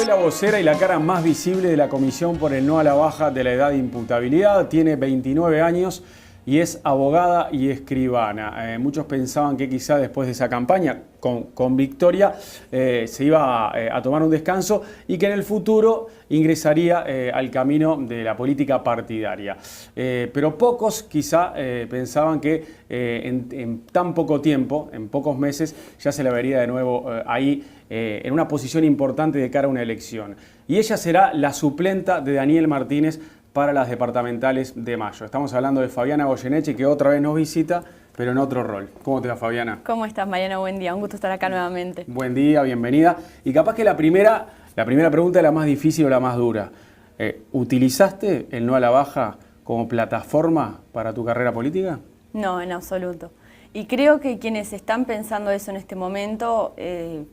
la vocera y la cara más visible de la Comisión por el No a la Baja de la Edad de Imputabilidad. Tiene 29 años y es abogada y escribana. Muchos pensaban que quizá después de esa campaña, con victoria, se iba a tomar un descanso y que en el futuro ingresaría al camino de la política partidaria. Pero pocos quizá pensaban que en tan poco tiempo, en pocos meses, ya se la vería de nuevo ahí en una posición importante de cara a una elección. Y ella será la suplenta de Daniel Martínez para las departamentales de mayo. Estamos hablando de Fabiana Goyeneche, que otra vez nos visita, pero en otro rol. ¿Cómo te va, Fabiana? ¿Cómo estás, Mariano? Buen día, un gusto estar acá nuevamente. Buen día, bienvenida. Y capaz que la primera pregunta es la más difícil o la más dura. ¿Utilizaste el No a la Baja como plataforma para tu carrera política? No, en absoluto. Y creo que quienes están pensando eso en este momento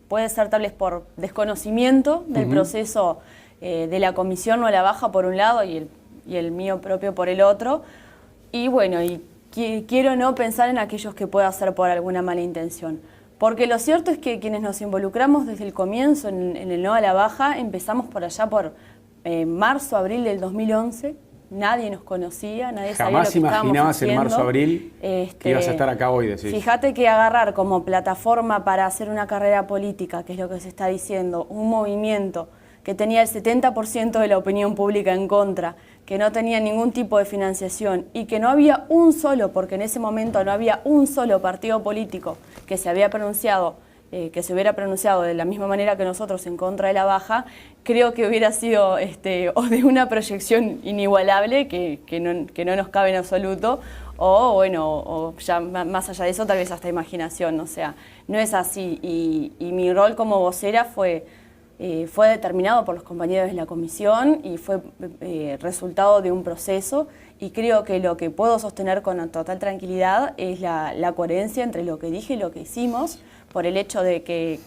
puede ser tal vez por desconocimiento del proceso de la Comisión No a la Baja por un lado y el mío propio por el otro. Y bueno, quiero no pensar en aquellos que pueda ser por alguna mala intención. Porque lo cierto es que quienes nos involucramos desde el comienzo en el No a la Baja empezamos por allá por marzo, abril del 2011. Nadie nos conocía, nadie sabía lo que estábamos haciendo. Jamás imaginabas en marzo, abril que ibas a estar acá hoy, decís. Fíjate que agarrar como plataforma para hacer una carrera política, que es lo que se está diciendo, un movimiento que tenía el 70% de la opinión pública en contra, que no tenía ningún tipo de financiación y que no había un solo, porque en ese momento no había un solo partido político que se hubiera pronunciado de la misma manera que nosotros en contra de la baja, creo que hubiera sido o de una proyección inigualable que no nos cabe en absoluto, o bueno, o ya más allá de eso tal vez hasta imaginación, o sea, no es así. Y mi rol como vocera fue determinado por los compañeros de la comisión y fue resultado de un proceso, y creo que lo que puedo sostener con total tranquilidad es la coherencia entre lo que dije y lo que hicimos, por el hecho de que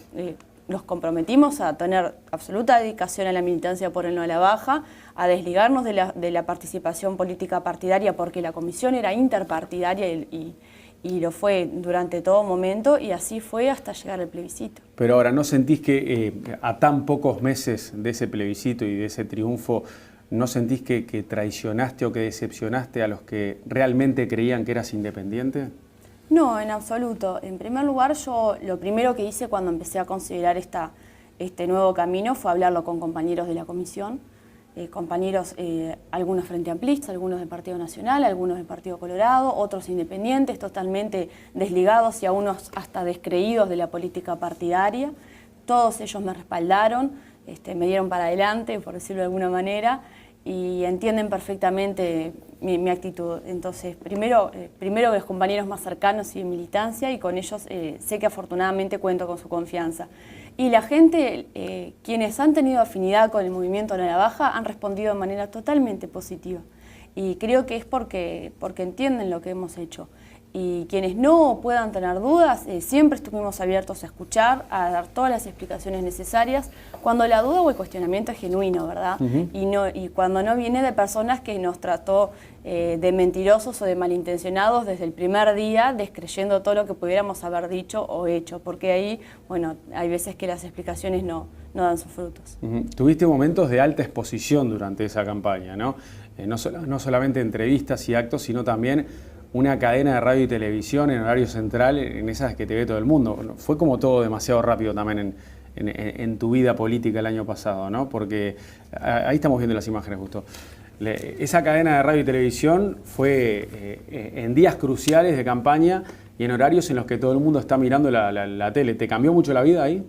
nos comprometimos a tener absoluta dedicación a la militancia por el No a la Baja, a desligarnos de la participación política partidaria, porque la comisión era interpartidaria y lo fue durante todo momento, y así fue hasta llegar al plebiscito. Pero ahora, ¿no sentís que a tan pocos meses de ese plebiscito y de ese triunfo, no sentís que traicionaste o que decepcionaste a los que realmente creían que eras independiente? No, en absoluto. En primer lugar, yo lo primero que hice cuando empecé a considerar este nuevo camino fue hablarlo con compañeros de la comisión, compañeros, algunos frente amplistas, algunos del Partido Nacional, algunos del Partido Colorado, otros independientes, totalmente desligados y algunos hasta descreídos de la política partidaria. Todos ellos me respaldaron, me dieron para adelante, por decirlo de alguna manera, y entienden perfectamente mi actitud. Entonces, primero los compañeros más cercanos y de militancia, y con ellos sé que afortunadamente cuento con su confianza. Y la gente, quienes han tenido afinidad con el movimiento No a la Baja, han respondido de manera totalmente positiva. Y creo que es porque entienden lo que hemos hecho. Y quienes no puedan tener dudas, siempre estuvimos abiertos a escuchar, a dar todas las explicaciones necesarias, cuando la duda o el cuestionamiento es genuino, ¿verdad? Y cuando no viene de personas que nos trató de mentirosos o de malintencionados desde el primer día, descreyendo todo lo que pudiéramos haber dicho o hecho, porque ahí, bueno, hay veces que las explicaciones no dan sus frutos. Tuviste momentos de alta exposición durante esa campaña, ¿no? No solamente entrevistas y actos, sino también una cadena de radio y televisión en horario central, en esas que te ve todo el mundo. Fue como todo demasiado rápido también en tu vida política el año pasado, ¿no? Porque ahí estamos viendo las imágenes justo. Esa cadena de radio y televisión fue en días cruciales de campaña y en horarios en los que todo el mundo está mirando la tele. ¿Te cambió mucho la vida ahí?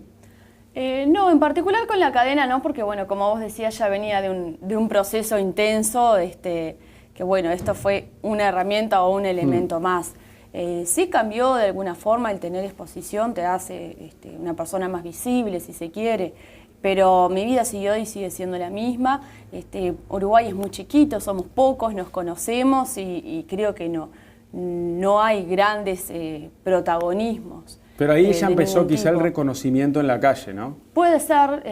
No, en particular con la cadena no, porque bueno, como vos decías, ya venía de un proceso intenso, que bueno, esto fue una herramienta o un elemento más. Sí cambió de alguna forma, el tener exposición te hace una persona más visible, si se quiere, pero mi vida siguió y sigue siendo la misma. Uruguay es muy chiquito, somos pocos, nos conocemos y creo que no hay grandes protagonismos. Pero ahí ya empezó quizá el reconocimiento en la calle, ¿no? Puede ser,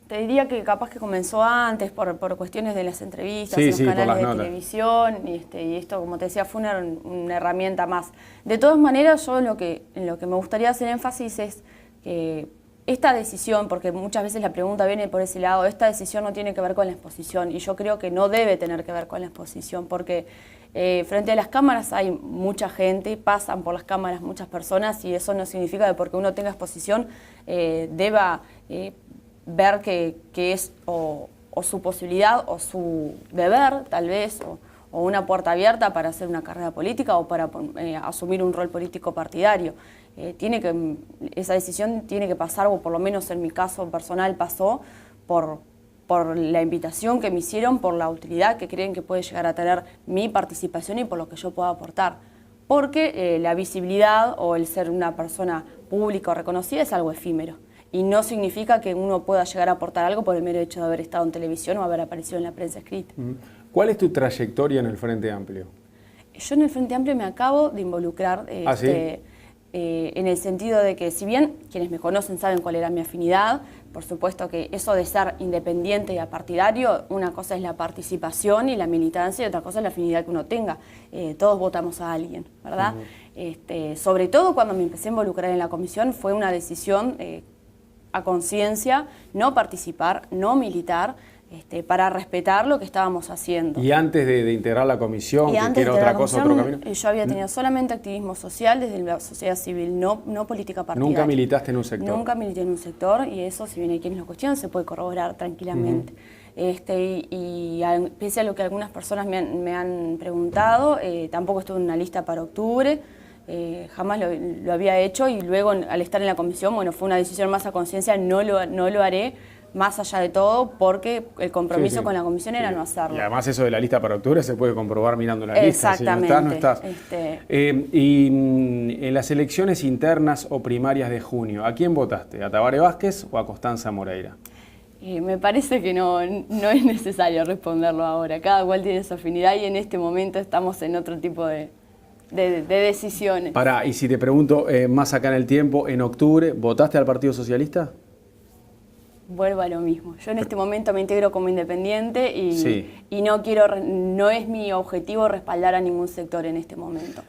te diría que capaz que comenzó antes por cuestiones de las entrevistas, en los canales de televisión, y esto, como te decía, fue una herramienta más. De todas maneras, yo en lo que me gustaría hacer énfasis es que esta decisión, porque muchas veces la pregunta viene por ese lado, esta decisión no tiene que ver con la exposición, y yo creo que no debe tener que ver con la exposición, porque frente a las cámaras hay mucha gente, pasan por las cámaras muchas personas, y eso no significa que porque uno tenga exposición deba ver que es o su posibilidad o su deber, tal vez, o una puerta abierta para hacer una carrera política o para asumir un rol político partidario. Esa decisión tiene que pasar, o por lo menos en mi caso personal pasó, por la invitación que me hicieron, por la utilidad que creen que puede llegar a tener mi participación y por lo que yo pueda aportar. Porque la visibilidad o el ser una persona pública o reconocida es algo efímero. Y no significa que uno pueda llegar a aportar algo por el mero hecho de haber estado en televisión o haber aparecido en la prensa escrita. ¿Cuál es tu trayectoria en el Frente Amplio? Yo en el Frente Amplio me acabo de involucrar ¿Sí? En el sentido de que, si bien quienes me conocen saben cuál era mi afinidad, por supuesto que eso de ser independiente y apartidario, una cosa es la participación y la militancia y otra cosa es la afinidad que uno tenga. Todos votamos a alguien, ¿verdad? Sobre todo cuando me empecé a involucrar en la comisión fue una decisión a conciencia, no participar, no militar, para respetar lo que estábamos haciendo. Y antes de integrar la comisión, que era otra cosa, otro camino. Yo había tenido solamente activismo social desde la sociedad civil, no política partidaria. ¿Nunca militaste en un sector? Nunca milité en un sector, y eso, si bien hay quienes lo cuestionan, se puede corroborar tranquilamente. Pese a lo que algunas personas me han preguntado, tampoco estuve en una lista para octubre. Jamás lo había hecho, y luego al estar en la comisión, bueno, fue una decisión más a conciencia, no lo haré, más allá de todo, porque el compromiso con la comisión era no hacerlo. Y además eso de la lista para octubre se puede comprobar mirando la lista. Exactamente. Si no estás, no estás. Y en las elecciones internas o primarias de junio, ¿a quién votaste? ¿A Tabaré Vázquez o a Constanza Moreira? Me parece que no es necesario responderlo ahora. Cada cual tiene su afinidad y en este momento estamos en otro tipo de decisiones. Y si te pregunto, más acá en el tiempo, en octubre, ¿votaste al Partido Socialista? Vuelvo a lo mismo. Yo en este momento me integro como independiente y no es mi objetivo respaldar a ningún sector en este momento.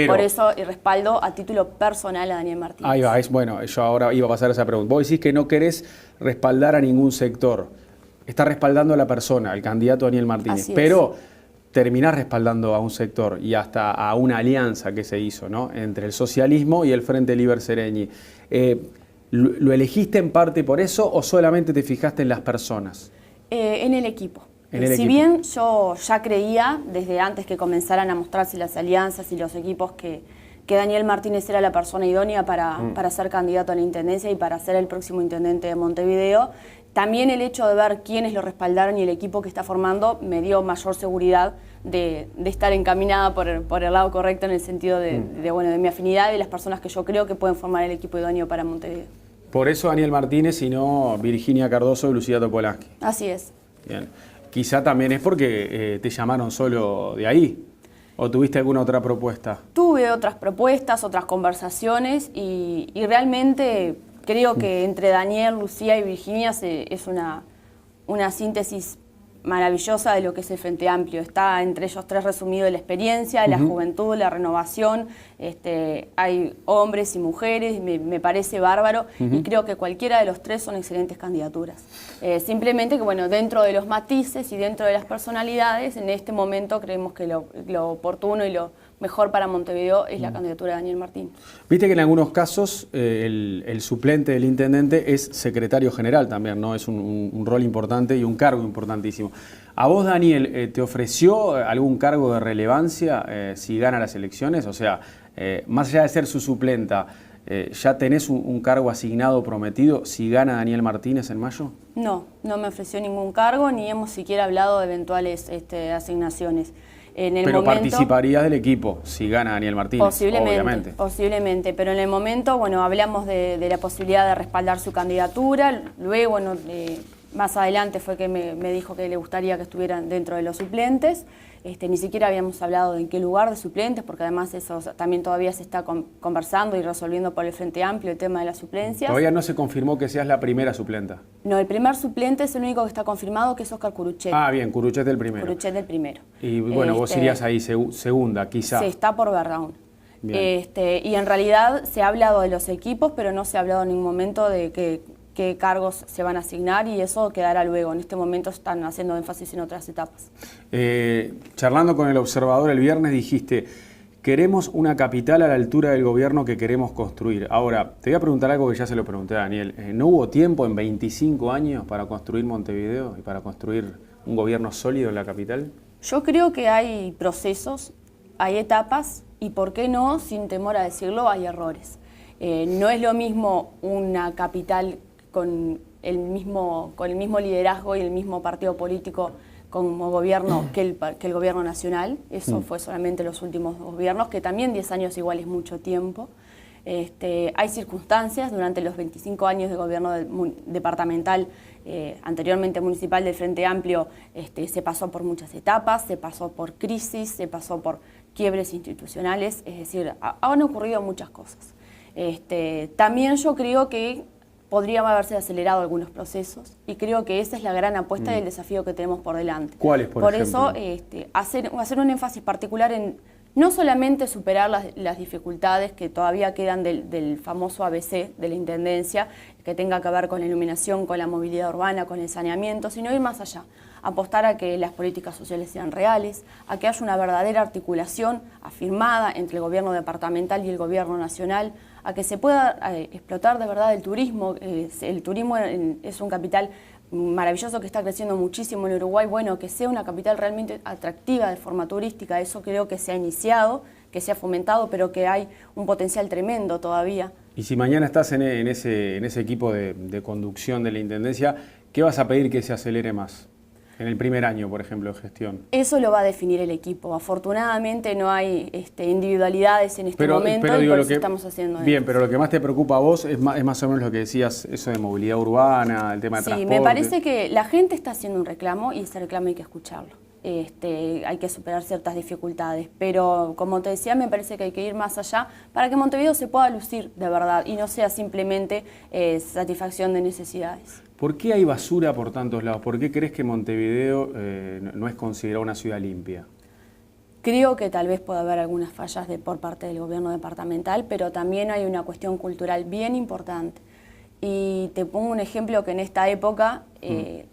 Por eso respaldo a título personal a Daniel Martínez. Ahí va, bueno, yo ahora iba a pasar esa pregunta. Vos decís que no querés respaldar a ningún sector. Estás respaldando a la persona, al candidato Daniel Martínez. Pero terminás respaldando a un sector y hasta a una alianza que se hizo, ¿no?, entre el socialismo y el Frente Liber Seregni. ¿Lo elegiste en parte por eso o solamente te fijaste en las personas? En el equipo. Si bien yo ya creía, desde antes que comenzaran a mostrarse las alianzas y los equipos, que Daniel Martínez era la persona idónea para ser candidato a la intendencia y para ser el próximo intendente de Montevideo, también el hecho de ver quiénes lo respaldaron y el equipo que está formando me dio mayor seguridad de estar encaminada por el lado correcto, en el sentido de mi afinidad y de las personas que yo creo que pueden formar el equipo idóneo para Montevideo. Por eso Daniel Martínez y no Virginia Cardoso y Lucía Topolansky. Así es. Bien. Quizá también es porque te llamaron solo de ahí. ¿O tuviste alguna otra propuesta? Tuve otras propuestas, otras conversaciones y realmente creo que entre Daniel, Lucía y Virginia es una síntesis maravillosa de lo que es el Frente Amplio. Está entre ellos tres resumido la experiencia, la juventud, la renovación. Hay hombres y mujeres, me parece bárbaro, y creo que cualquiera de los tres son excelentes candidaturas. Simplemente que, dentro de los matices y dentro de las personalidades, en este momento creemos que lo oportuno y lo mejor para Montevideo es la candidatura de Daniel Martínez. Viste que en algunos casos el suplente del intendente es secretario general también, ¿no? Es un rol importante y un cargo importantísimo. ¿A vos, Daniel, te ofreció algún cargo de relevancia si gana las elecciones? O sea, más allá de ser su suplenta, ¿ya tenés un cargo asignado prometido si gana Daniel Martínez en mayo? No me ofreció ningún cargo, ni hemos siquiera hablado de eventuales asignaciones. Pero participarías del equipo si gana Daniel Martínez, obviamente. Posiblemente, pero en el momento, hablamos de la posibilidad de respaldar su candidatura. Luego, más adelante fue que me dijo que le gustaría que estuvieran dentro de los suplentes. Ni siquiera habíamos hablado de en qué lugar de suplentes, porque además eso también todavía se está conversando y resolviendo por el Frente Amplio, el tema de las suplencias. ¿Todavía no se confirmó que seas la primera suplenta? No, el primer suplente es el único que está confirmado, que es Oscar Curuchet. Ah, bien, Curuchet del primero. Curuchet del primero. Y vos irías ahí segunda, quizá. Se está por ver aún. Y en realidad se ha hablado de los equipos, pero no se ha hablado en ningún momento de qué cargos se van a asignar, y eso quedará luego. En este momento están haciendo énfasis en otras etapas. Charlando con El Observador el viernes dijiste: queremos una capital a la altura del gobierno que queremos construir. Ahora, te voy a preguntar algo que ya se lo pregunté a Daniel. ¿No hubo tiempo en 25 años para construir Montevideo y para construir un gobierno sólido en la capital? Yo creo que hay procesos, hay etapas, y por qué no, sin temor a decirlo, hay errores. No es lo mismo una capital con el mismo liderazgo y el mismo partido político como gobierno que el gobierno nacional. Eso fue solamente los últimos gobiernos, que también 10 años igual es mucho tiempo. Hay circunstancias durante los 25 años de gobierno departamental, anteriormente municipal, del Frente Amplio. Se pasó por muchas etapas, se pasó por crisis, se pasó por quiebres institucionales, es decir, han ocurrido muchas cosas. También yo creo que podría haberse acelerado algunos procesos, y creo que esa es la gran apuesta y el desafío que tenemos por delante. ¿Cuáles, por ejemplo? Eso, hacer un énfasis particular en no solamente superar las dificultades que todavía quedan del famoso ABC de la Intendencia, que tenga que ver con la iluminación, con la movilidad urbana, con el saneamiento, sino ir más allá, apostar a que las políticas sociales sean reales, a que haya una verdadera articulación afirmada entre el gobierno departamental y el gobierno nacional, a que se pueda explotar de verdad el turismo. El turismo es un capital maravilloso que está creciendo muchísimo en Uruguay. Bueno, que sea una capital realmente atractiva de forma turística, eso creo que se ha iniciado, que se ha fomentado, pero que hay un potencial tremendo todavía. Y si mañana estás en ese equipo de conducción de la Intendencia, ¿qué vas a pedir que se acelere más? En el primer año, por ejemplo, de gestión. Eso lo va a definir el equipo. Afortunadamente no hay individualidades en este momento, y por eso estamos haciendo eso. Bien, pero lo que más te preocupa a vos es más o menos lo que decías, eso de movilidad urbana, el tema de transporte. Sí, me parece que la gente está haciendo un reclamo, y ese reclamo hay que escucharlo. Hay que superar ciertas dificultades, pero como te decía, me parece que hay que ir más allá para que Montevideo se pueda lucir de verdad y no sea simplemente satisfacción de necesidades. ¿Por qué hay basura por tantos lados? ¿Por qué crees que Montevideo no es considerada una ciudad limpia? Creo que tal vez pueda haber algunas fallas por parte del gobierno departamental, pero también hay una cuestión cultural bien importante. Y te pongo un ejemplo que en esta época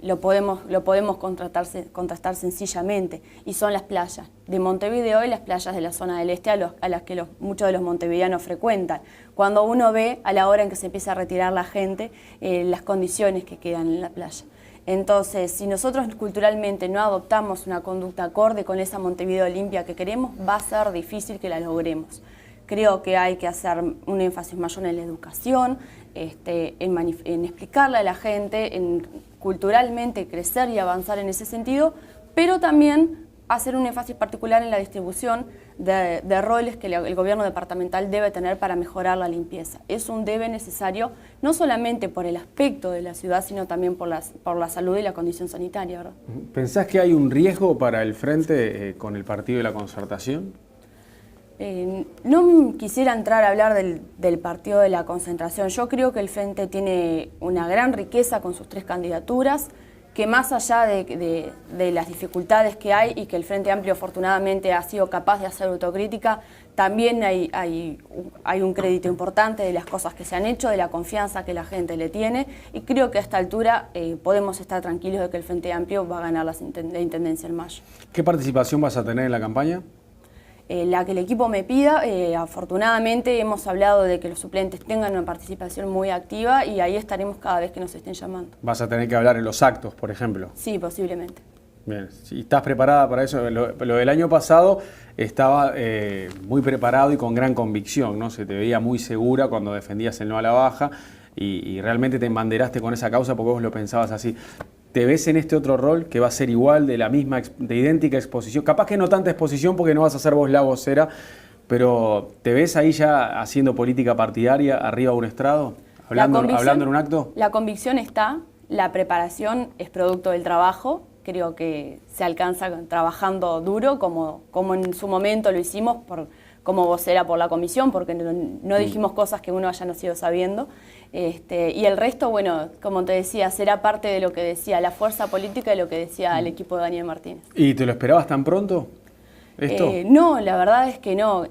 lo podemos contrastar sencillamente, y son las playas de Montevideo y las playas de la zona del este a las que muchos de los montevideanos frecuentan. Cuando uno ve a la hora en que se empieza a retirar la gente, las condiciones que quedan en la playa. Entonces, si nosotros culturalmente no adoptamos una conducta acorde con esa Montevideo limpia que queremos, va a ser difícil que la logremos. Creo que hay que hacer un énfasis mayor en la educación, en explicarle a la gente, en culturalmente crecer y avanzar en ese sentido, pero también hacer un énfasis particular en la distribución de roles que el gobierno departamental debe tener para mejorar la limpieza. Es un debe necesario, no solamente por el aspecto de la ciudad, sino también por la salud y la condición sanitaria, ¿verdad? ¿Pensás que hay un riesgo para el Frente con el Partido de la Concertación? No quisiera entrar a hablar del Partido de la Concertación. Yo creo que el Frente tiene una gran riqueza con sus 3 candidaturas, que más allá de las dificultades que hay, y que el Frente Amplio afortunadamente ha sido capaz de hacer autocrítica, también hay un crédito importante de las cosas que se han hecho, de la confianza que la gente le tiene, y creo que a esta altura podemos estar tranquilos de que el Frente Amplio va a ganar la Intendencia en mayo. ¿Qué participación vas a tener en la campaña? La que el equipo me pida. Afortunadamente hemos hablado de que los suplentes tengan una participación muy activa, y ahí estaremos cada vez que nos estén llamando. ¿Vas a tener que hablar en los actos, por ejemplo? Sí, posiblemente. Bien, ¿y estás preparada para eso? Lo del año pasado estaba muy preparado y con gran convicción, ¿no? Se te veía muy segura cuando defendías el no a la baja, y realmente te embanderaste con esa causa porque vos lo pensabas así. ¿Te ves en este otro rol que va a ser igual, de idéntica exposición? Capaz que no tanta exposición porque no vas a ser vos la vocera, pero ¿te ves ahí ya haciendo política partidaria arriba de un estrado? ¿Hablando en un acto? La convicción está, la preparación es producto del trabajo. Creo que se alcanza trabajando duro, como en su momento lo hicimos como vocera por la comisión, porque no dijimos cosas que uno haya nacido sabiendo. Y el resto, bueno, como te decía, será parte de lo que decía la fuerza política y lo que decía el equipo de Daniel Martínez. ¿Y te lo esperabas tan pronto? esto? No, la verdad es que no.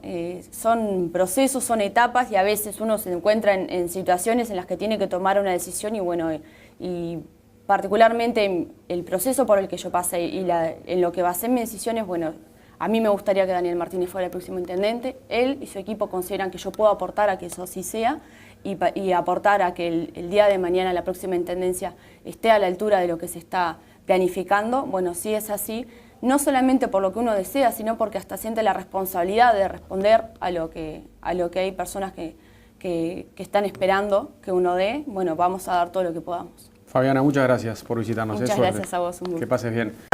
Son procesos, son etapas y a veces uno se encuentra en situaciones en las que tiene que tomar una decisión y bueno, y particularmente el proceso por el que yo pasé y en lo que basé en mis decisiones, bueno, a mí me gustaría que Daniel Martínez fuera el próximo intendente. Él y su equipo consideran que yo puedo aportar a que eso sí sea y aportar a que el día de mañana la próxima intendencia esté a la altura de lo que se está planificando. Bueno, si es así, no solamente por lo que uno desea, sino porque hasta siente la responsabilidad de responder a lo que hay personas que están esperando que uno dé. Bueno, vamos a dar todo lo que podamos. Fabiana, muchas gracias por visitarnos. Muchas gracias a vos. Un gusto. Que pases bien.